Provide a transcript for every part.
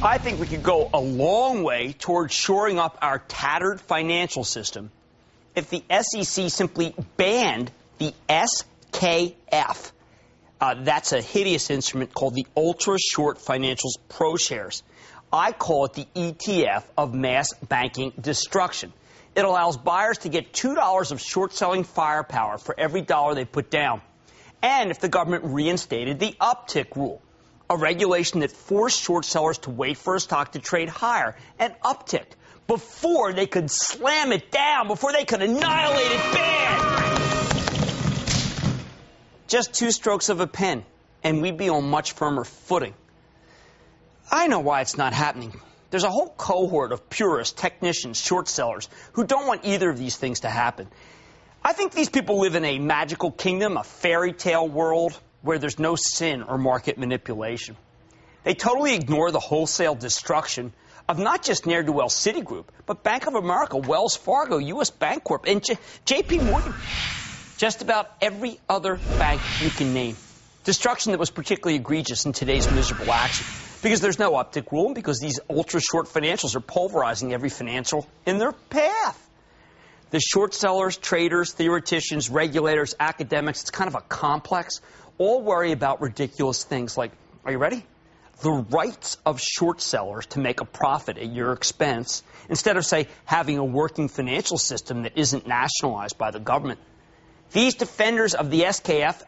I think we could go a long way towards shoring up our tattered financial system if the SEC simply banned the SKF. That's a hideous instrument called the Ultra Short Financials Pro Shares. I call it the ETF of mass banking destruction. It allows buyers to get $2 of short-selling firepower for every dollar they put down. And if the government reinstated the uptick rule, a regulation that forced short sellers to wait for a stock to trade higher and uptick before they could slam it down, before they could annihilate it bad. Just two strokes of a pen, and we'd be on much firmer footing. I know why it's not happening. There's a whole cohort of purists, technicians, short sellers who don't want either of these things to happen. I think these people live in a magical kingdom, a fairy tale world where there's no sin or market manipulation. They totally ignore the wholesale destruction of not just ne'er-do-well Citigroup, but Bank of America, Wells Fargo, U.S. Bancorp, and J.P. Morgan. Just about every other bank you can name. Destruction that was particularly egregious in today's miserable action. Because there's no uptick rule, and because these ultra-short financials are pulverizing every financial in their path. The short sellers, traders, theoreticians, regulators, academics, it's kind of a complex, all worry about ridiculous things like, are you ready? The rights of short sellers to make a profit at your expense, instead of, say, having a working financial system that isn't nationalized by the government. These defenders of the SKF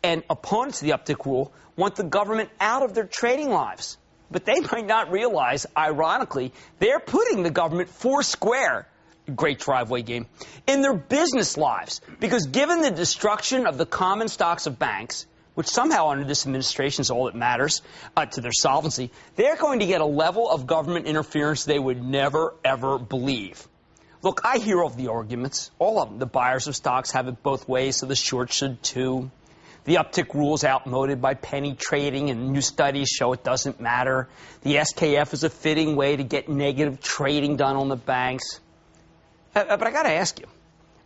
and opponents of the uptick rule want the government out of their trading lives. But they might not realize, ironically, they're putting the government foursquare, great driveway game, in their business lives. Because given the destruction of the common stocks of banks, which somehow under this administration is all that matters to their solvency, they're going to get a level of government interference they would never, ever believe. Look, I hear all the arguments, all of them. The buyers of stocks have it both ways, so the shorts should too. The uptick rule is outmoded by penny trading, and new studies show it doesn't matter. The SKF is a fitting way to get negative trading done on the banks. But I got to ask you,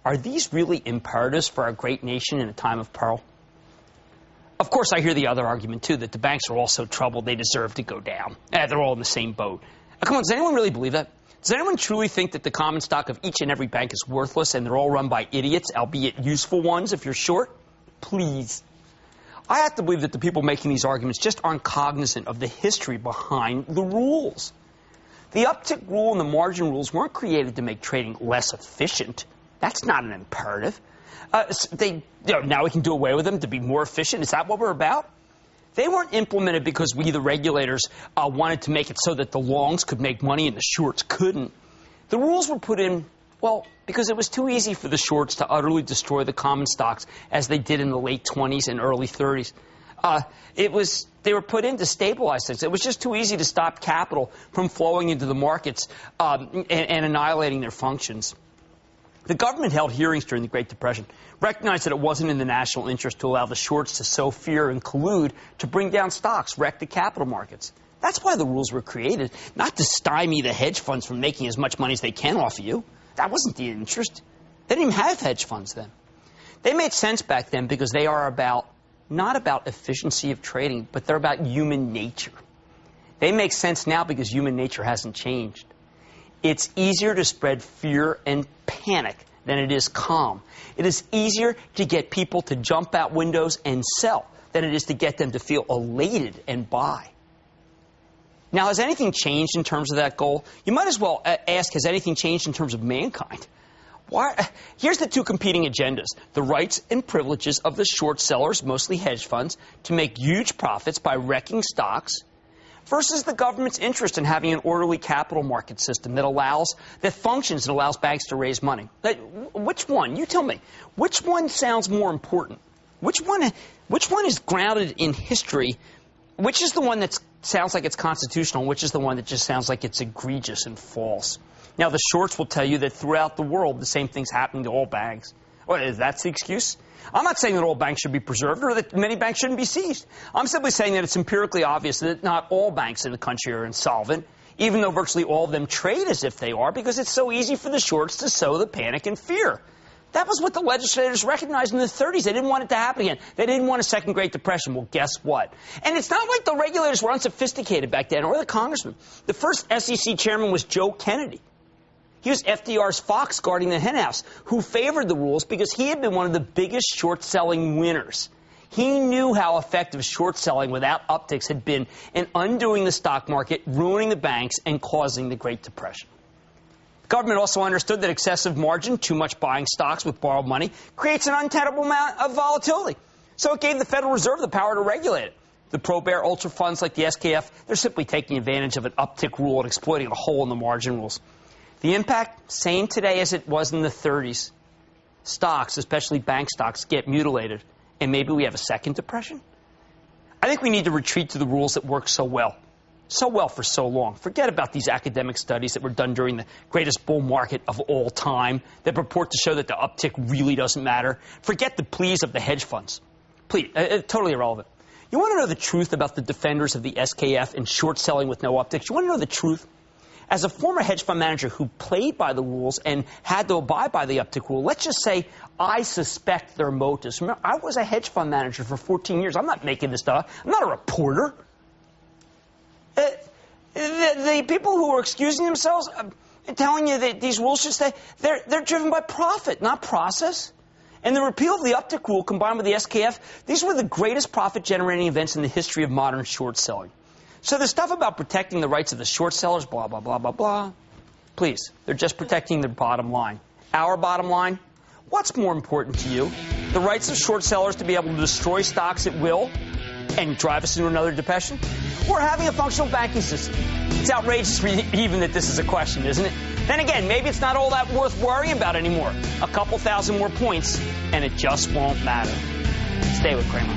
are these really imperatives for our great nation in a time of peril? Of course, I hear the other argument, too, that the banks are all so troubled they deserve to go down. They're all in the same boat. Come on, does anyone really believe that? Does anyone truly think that the common stock of each and every bank is worthless and they're all run by idiots, albeit useful ones if you're short? Please. I have to believe that the people making these arguments just aren't cognizant of the history behind the rules. The uptick rule and the margin rules weren't created to make trading less efficient. That's not an imperative. Now we can do away with them to be more efficient. Is that what we're about? They weren't implemented because we, the regulators, wanted to make it so that the longs could make money and the shorts couldn't. The rules were put in, well, because it was too easy for the shorts to utterly destroy the common stocks as they did in the late 20s and early 30s. They were put in to stabilize things. It was just too easy to stop capital from flowing into the markets and annihilating their functions. The government held hearings during the Great Depression, recognized that it wasn't in the national interest to allow the shorts to sow fear and collude to bring down stocks, wreck the capital markets. That's why the rules were created, not to stymie the hedge funds from making as much money as they can off of you. That wasn't the interest. They didn't even have hedge funds then. They made sense back then because they are not about efficiency of trading, but they're about human nature. They make sense now because human nature hasn't changed. It's easier to spread fear and panic than it is calm. It is easier to get people to jump out windows and sell than it is to get them to feel elated and buy. Now, has anything changed in terms of that goal? You might as well ask, has anything changed in terms of mankind? Here's the two competing agendas: the rights and privileges of the short sellers, mostly hedge funds, to make huge profits by wrecking stocks, versus the government's interest in having an orderly capital market system that functions and allows banks to raise money. Which one? You tell me. Which one sounds more important? Which one is grounded in history? Which is the one that sounds like it's constitutional? Which is the one that just sounds like it's egregious and false? Now, the shorts will tell you that throughout the world, the same thing's happening to all banks. Well, is that the excuse? I'm not saying that all banks should be preserved or that many banks shouldn't be seized. I'm simply saying that it's empirically obvious that not all banks in the country are insolvent, even though virtually all of them trade as if they are, because it's so easy for the shorts to sow the panic and fear. That was what the legislators recognized in the 30s. They didn't want it to happen again. They didn't want a second Great Depression. Well, guess what? And it's not like the regulators were unsophisticated back then, or the congressman. The first SEC chairman was Joe Kennedy. He was FDR's fox guarding the henhouse, who favored the rules because he had been one of the biggest short-selling winners. He knew how effective short selling without upticks had been in undoing the stock market, ruining the banks, and causing the Great Depression. The government also understood that excessive margin, too much buying stocks with borrowed money, creates an untenable amount of volatility. So it gave the Federal Reserve the power to regulate it. The pro-bear ultra funds like the SKF, they're simply taking advantage of an uptick rule and exploiting a hole in the margin rules. The impact, same today as it was in the 30s. Stocks, especially bank stocks, get mutilated. And maybe we have a second depression? I think we need to retreat to the rules that work so well for so long. Forget about these academic studies that were done during the greatest bull market of all time that purport to show that the uptick really doesn't matter. Forget the pleas of the hedge funds. Please, totally irrelevant. You want to know the truth about the defenders of the SKF and short selling with no upticks? You want to know the truth? As a former hedge fund manager who played by the rules and had to abide by the uptick rule, let's just say I suspect their motives. Remember, I was a hedge fund manager for 14 years. I'm not making this stuff. I'm not a reporter. The people who are excusing themselves, telling you that these rules should stay, they're driven by profit, not process. And the repeal of the uptick rule combined with the SKF, these were the greatest profit-generating events in the history of modern short selling. So the stuff about protecting the rights of the short sellers, blah, blah, blah, blah, blah, please, they're just protecting their bottom line. Our bottom line, what's more important to you? The rights of short sellers to be able to destroy stocks at will and drive us into another depression? Or having a functional banking system? It's outrageous even that this is a question, isn't it? Then again, maybe it's not all that worth worrying about anymore. A couple thousand more points, and it just won't matter. Stay with Cramer.